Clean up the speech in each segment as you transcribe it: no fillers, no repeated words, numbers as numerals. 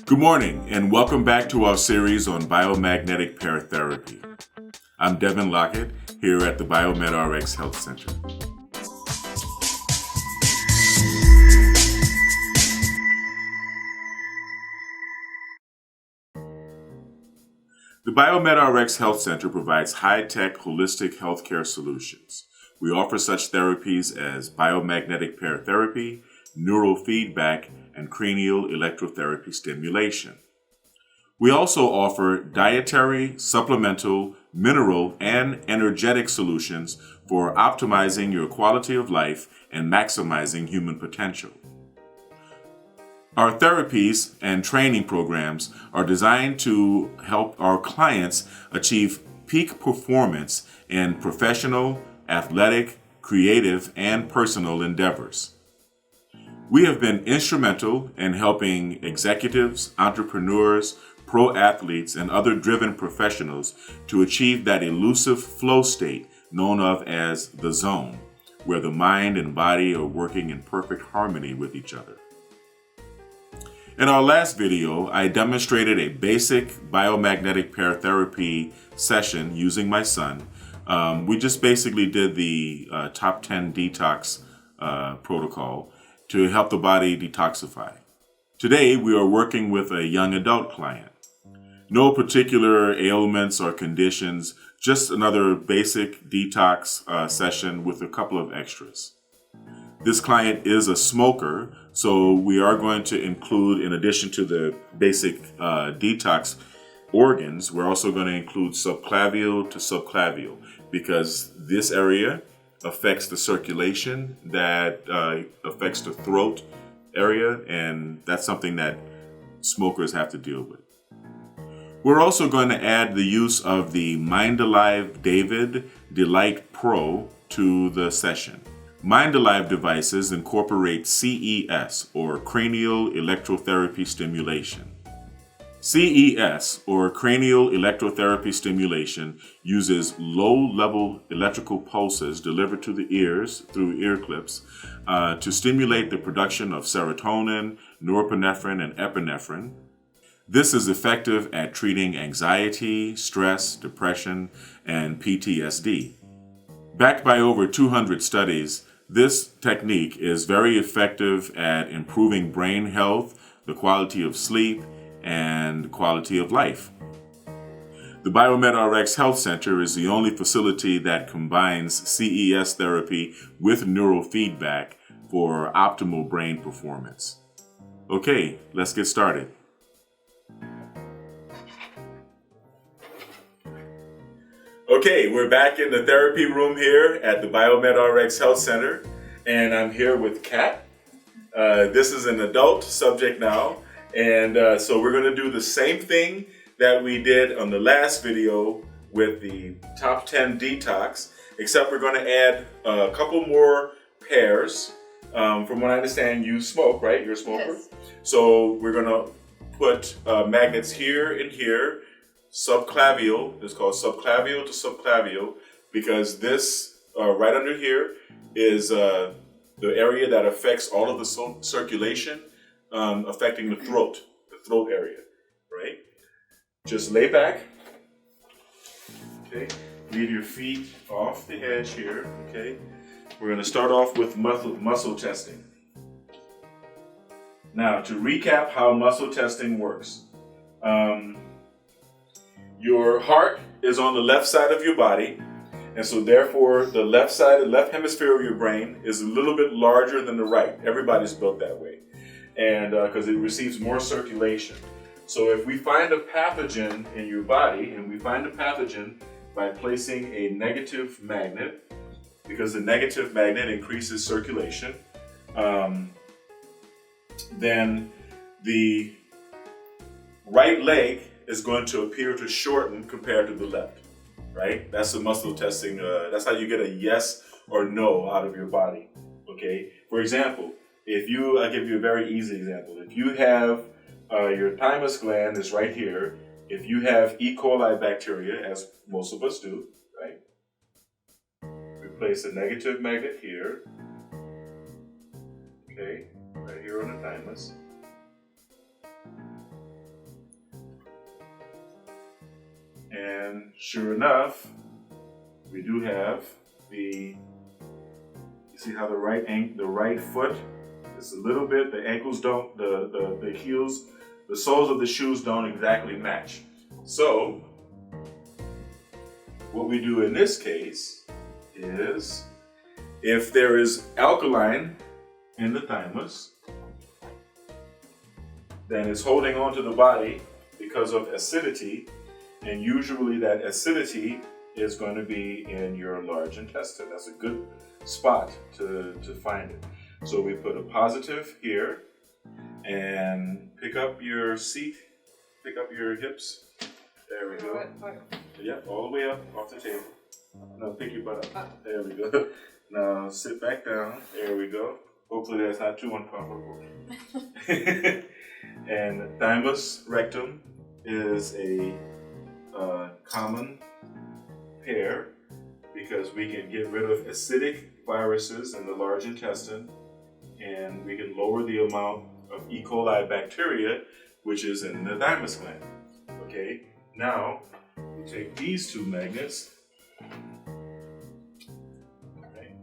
Good morning, and welcome back to our series on Biomagnetic Pair Therapy. I'm Devin Lockett here at the BiomedRx Health Center. The BiomedRx Health Center provides high-tech, holistic healthcare solutions. We offer such therapies as biomagnetic pair therapy, neurofeedback, and cranial electrotherapy stimulation. We also offer dietary, supplemental, mineral, and energetic solutions for optimizing your quality of life and maximizing human potential. Our therapies and training programs are designed to help our clients achieve peak performance in professional, athletic, creative, and personal endeavors. We have been instrumental in helping executives, entrepreneurs, pro athletes, and other driven professionals to achieve that elusive flow state known of as the zone, where the mind and body are working in perfect harmony with each other. In our last video, I demonstrated a basic biomagnetic pair therapy session using my son. We just basically did the top 10 detox protocol to help the body detoxify. Today, we are working with a young adult client. No particular ailments or conditions, just another basic detox session with a couple of extras. This client is a smoker, so we are going to include, in addition to the basic detox organs, we're also going to include subclavial to subclavial, because this area affects the circulation, that affects the throat area, and that's something that smokers have to deal with. We're also going to add the use of the Mind Alive David Delight Pro to the session. Mind Alive devices incorporate CES, or cranial electrotherapy stimulation. CES, or cranial electrotherapy stimulation, uses low-level electrical pulses delivered to the ears through ear clips to stimulate the production of serotonin, norepinephrine, and epinephrine. This is effective at treating anxiety, stress, depression, and PTSD. Backed by over 200 studies, this technique is very effective at improving brain health, the quality of sleep, and quality of life. The BiomedRx Health Center is the only facility that combines CES therapy with neurofeedback for optimal brain performance. Okay, let's get started. Okay, we're back in the therapy room here at the BiomedRx Health Center, and I'm here with Kat. This is an adult subject now, and so we're going to do the same thing that we did on the last video with the top 10 detox, except we're going to add a couple more pairs. From what I understand, you smoke, right? You're a smoker? Yes. So we're going to put magnets here and here. Subclavial, it's called subclavial to subclavial, because this right under here is the area that affects all of the circulation, affecting the throat area, right? Just lay back, okay? Leave your feet off the edge here, okay? We're going to start off with muscle testing. Now, to recap how muscle testing works. Your heart is on the left side of your body, and so therefore the left hemisphere of your brain is a little bit larger than the right. Everybody's built that way, and because it receives more circulation. So if we find a pathogen in your body, and we find a pathogen by placing a negative magnet, because the negative magnet increases circulation, then the right leg is going to appear to shorten compared to the left, right? That's the muscle testing. That's how you get a yes or no out of your body, okay? For example, I'll give you a very easy example. If you have your thymus gland is right here. If you have E. coli bacteria, as most of us do, right? We place a negative magnet here, okay, right here on the thymus. sure enough, we do have you see how the right foot is a little bit, the ankles don't, the heels, the soles of the shoes don't exactly match. So what we do in this case is, if there is alkaline in the thymus, then it's holding on to the body because of acidity, and usually that acidity is going to be in your large intestine. That's a good spot to find it. So we put a positive here, and pick up your seat, pick up your hips. There we go. Yeah, all the way up off the table. No, pick your butt up. There we go. Now sit back down. There we go. Hopefully that's not too uncomfortable. And thymus rectum is a common pair because we can get rid of acidic viruses in the large intestine, and we can lower the amount of E. coli bacteria which is in the thymus gland. Okay, now we take these two magnets. Okay.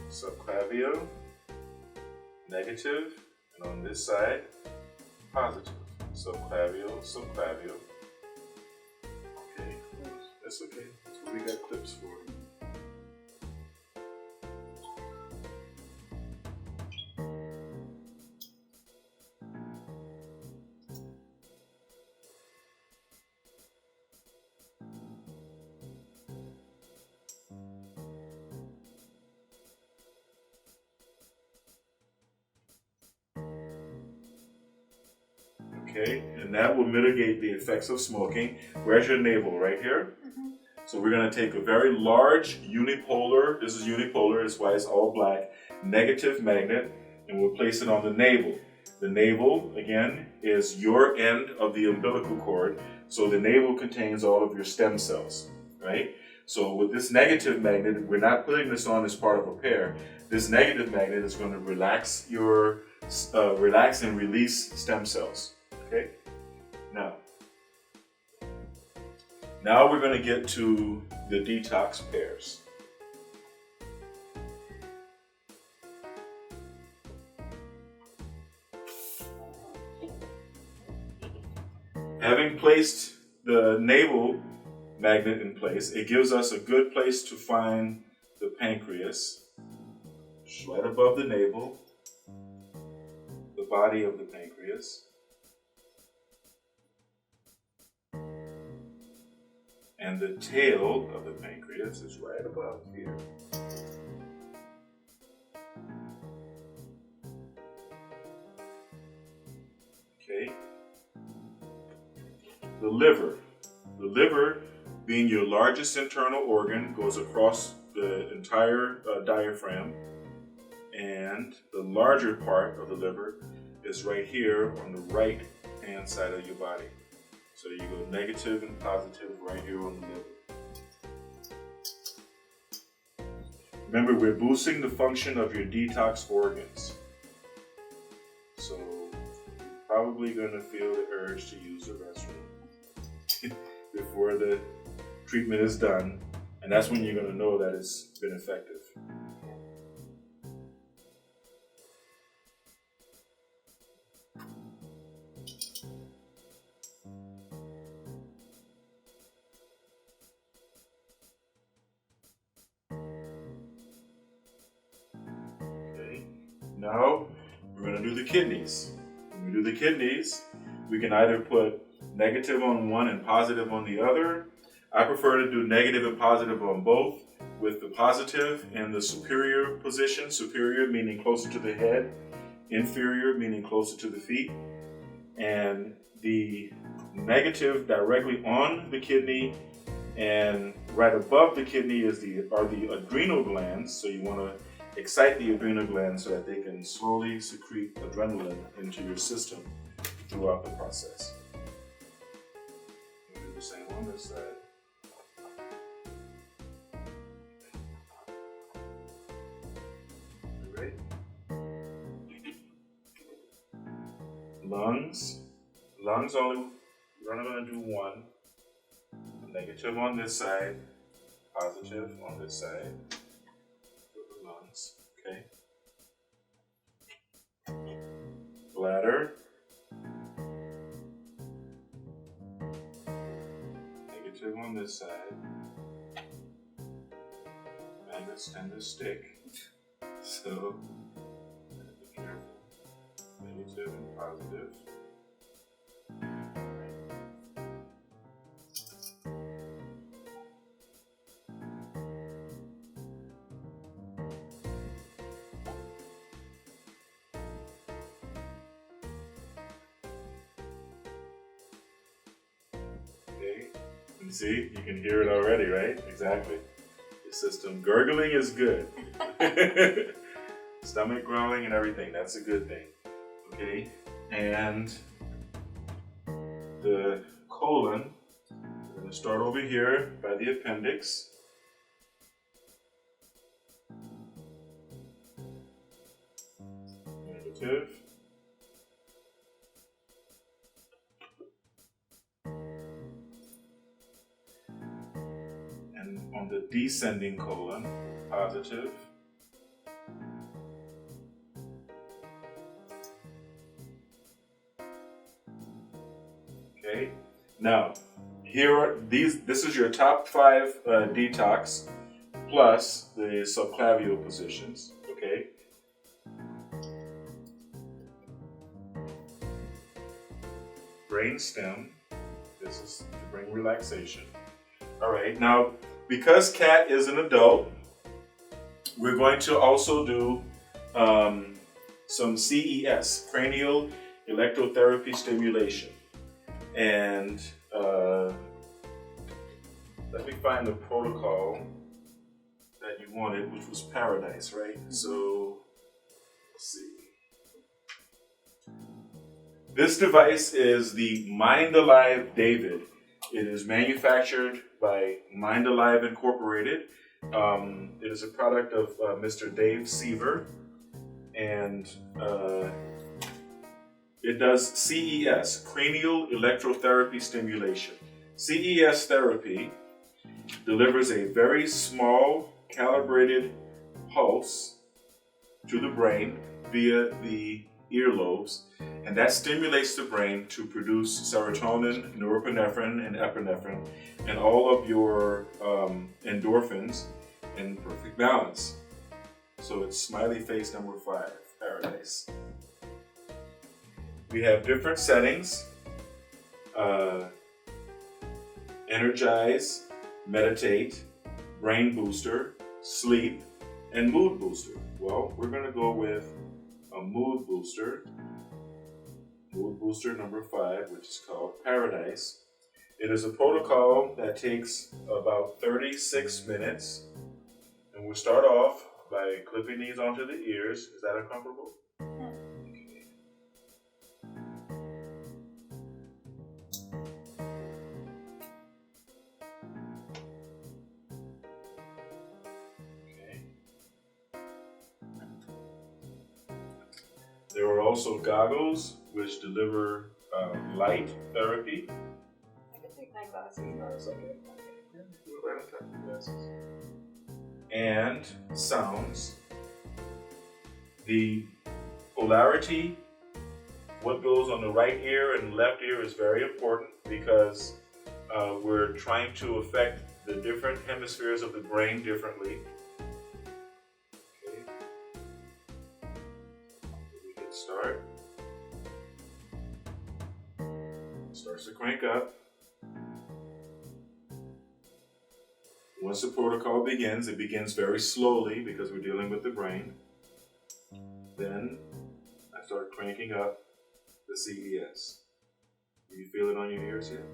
Subclavial, negative, and on this side, positive. Subclavial, subclavial. Okay, that's okay. That's what we got clips for. Okay, and that will mitigate the effects of smoking. Where's your navel? Right here? Mm-hmm. So we're going to take a very large unipolar, this is unipolar, that's why it's all black, negative magnet, and we'll place it on the navel. The navel, again, is your end of the umbilical cord, so the navel contains all of your stem cells, right? So with this negative magnet, we're not putting this on as part of a pair. This negative magnet is going to relax and release stem cells. Okay, now we're going to get to the detox pairs. Having placed the navel magnet in place, it gives us a good place to find the pancreas. Just right above the navel, the body of the pancreas. And the tail of the pancreas is right above here. Okay. The liver. The liver, being your largest internal organ, goes across the entire diaphragm. And the larger part of the liver is right here on the right hand side of your body. So you go negative and positive right here on the liver. Remember, we're boosting the function of your detox organs. So you're probably going to feel the urge to use the restroom before the treatment is done. And that's when you're going to know that it's been effective. Now, we're going to do the kidneys. When we do the kidneys, we can either put negative on one and positive on the other. I prefer to do negative and positive on both, with the positive in the superior position, superior meaning closer to the head, inferior meaning closer to the feet, and the negative directly on the kidney, and right above the kidney are the adrenal glands, so you want to excite the adrenal glands so that they can slowly secrete adrenaline into your system throughout the process. We'll do the same on this side. All right. Lungs. lungs only, we're only going to do one. Negative on this side, positive on this side for the lungs. Okay. Bladder. Negative on this side. Magnets tend to stick, so be careful. Negative and positive. Okay, you see, you can hear it already, right? Exactly. Your system gurgling is good. Stomach growling and everything, that's a good thing. Okay, and the colon, we're going to start over here by the appendix. Negative. And on the descending colon, positive. Okay. Now, here are these. This is your top 5 detox plus the subclavial positions. Okay. Brain stem. This is to bring relaxation. All right. Now, because Kat is an adult, we're going to also do some CES, cranial electrotherapy stimulation. And let me find the protocol that you wanted, which was Paradise, right? So, let's see. This device is the Mind Alive David. It is manufactured by Mind Alive Incorporated. It is a product of Mr. Dave Seaver, and it does CES, cranial electrotherapy stimulation. CES therapy delivers a very small calibrated pulse to the brain via the earlobes, and that stimulates the brain to produce serotonin, norepinephrine, and epinephrine, and all of your endorphins in perfect balance. So it's smiley face number 5, Paradise. We have different settings: energize, meditate, brain booster, sleep, and mood booster. Well, we're going to go with a mood booster number 5, which is called Paradise. It is a protocol that takes about 36 minutes, and we'll start off by clipping these onto the ears. Is that uncomfortable? There are also goggles which deliver light therapy. I can take my glasses. No, it's okay. Right on top of your glasses. And sounds. The polarity, what goes on the right ear and left ear, is very important because we're trying to affect the different hemispheres of the brain differently. Start. Starts to crank up. Once the protocol begins, it begins very slowly because we're dealing with the brain. Then I start cranking up the CES. Do you feel it on your ears yet?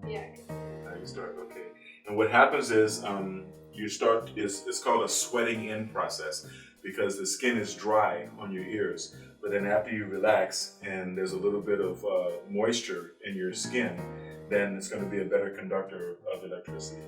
Yeah. Now you start, okay. And what happens is you start, it's called a sweating in process because the skin is dry on your ears. But then after you relax and there's a little bit of moisture in your skin, then it's going to be a better conductor of electricity.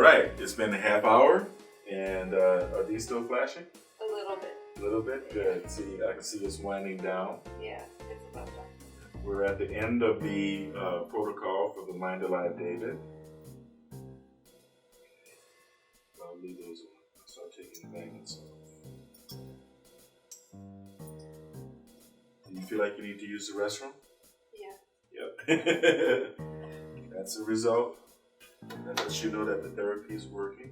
right, it's been a half hour, and are these still flashing? A little bit. A little bit? Good. See, I can see it's winding down. Yeah, it's about done. We're at the end of the protocol for the Mind Alive David. I'll leave those on. I'll start taking the magnets off. Do you feel like you need to use the restroom? Yeah. Yep. That's the result. That lets you know that the therapy is working.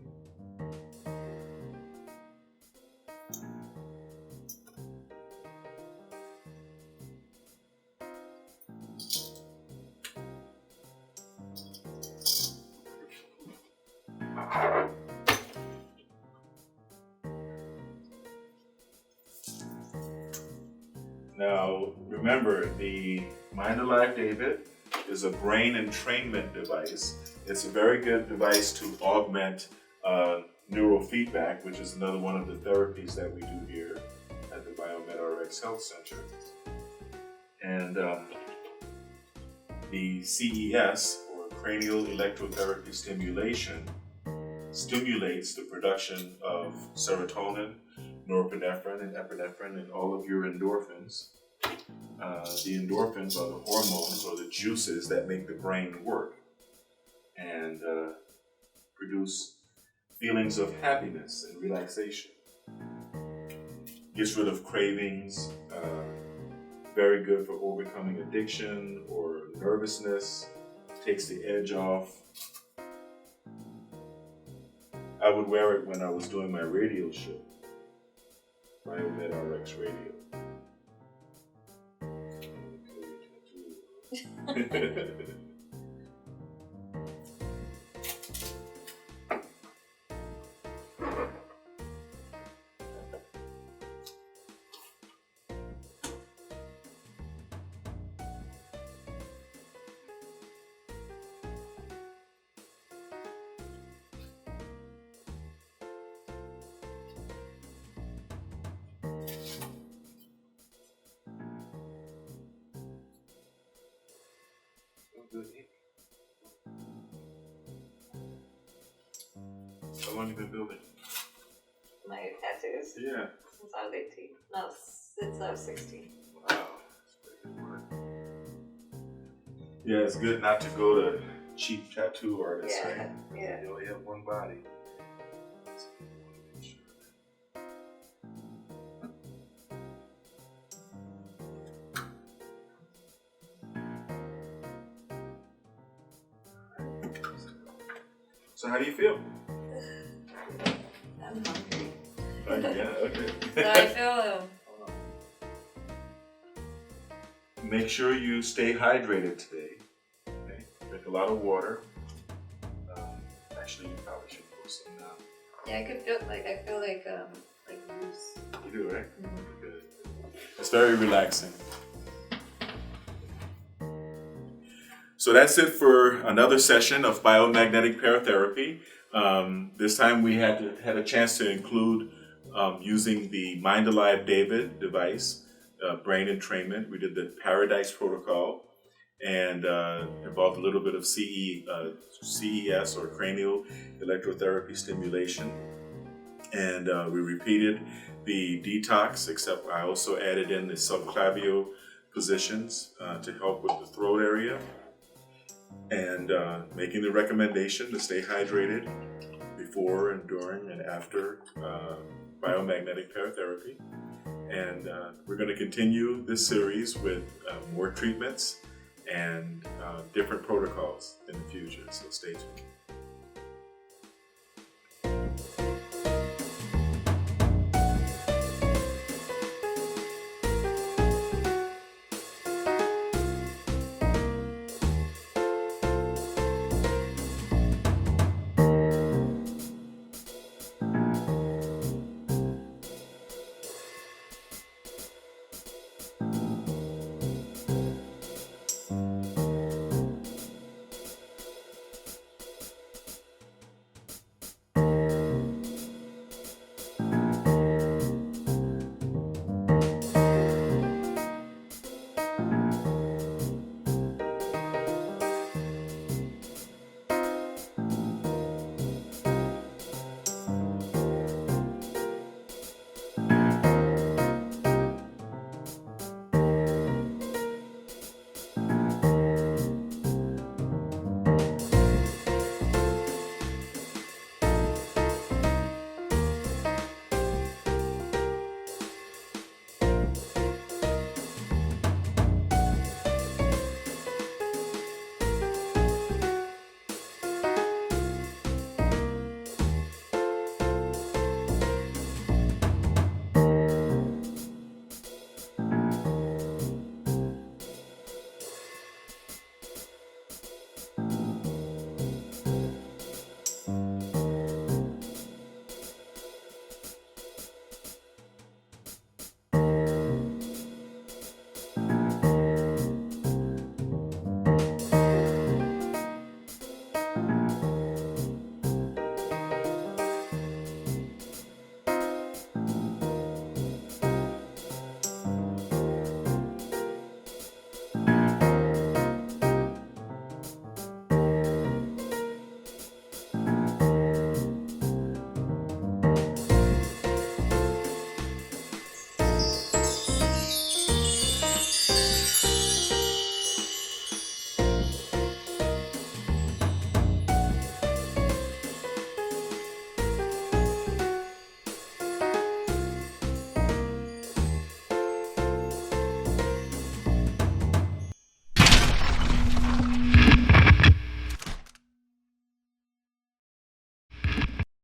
Now, remember, the Mind Alive David is a brain entrainment device. It's a very good device to augment neurofeedback, which is another one of the therapies that we do here at the BiomedRx Health Center. And the CES, or cranial electrotherapy stimulation, stimulates the production of serotonin, norepinephrine, and epinephrine, and all of your endorphins. The endorphins are the hormones or the juices that make the brain work and produce feelings of happiness and relaxation. Gets rid of cravings, very good for overcoming addiction or nervousness, takes the edge off. I would wear it when I was doing my radio show, BiomedRx Radio. How long have you been building? My tattoos? Yeah. Since I was 18. No, since I was 16. Wow. That's pretty good work. Yeah, it's good not to go to cheap tattoo artists, Yeah, right? yeah. You only have one body. So you want to make sure. So how do you feel? I'm hungry. Yeah, okay. So I feel Make sure you stay hydrated today. Okay? Drink a lot of water. Actually, you probably should pour some now. yeah, I feel like loose. You do, right? Mm-hmm. Good. It's very relaxing. So that's it for another session of Biomagnetic Pair Therapy. This time we had a chance to include using the Mind Alive David device, brain entrainment. We did the Paradise Protocol and involved a little bit of CES or cranial electrotherapy stimulation. And we repeated the detox, except I also added in the subclavial positions to help with the throat area. And making the recommendation to stay hydrated before and during and after biomagnetic pair therapy. And we're going to continue this series with more treatments and different protocols in the future, so stay tuned.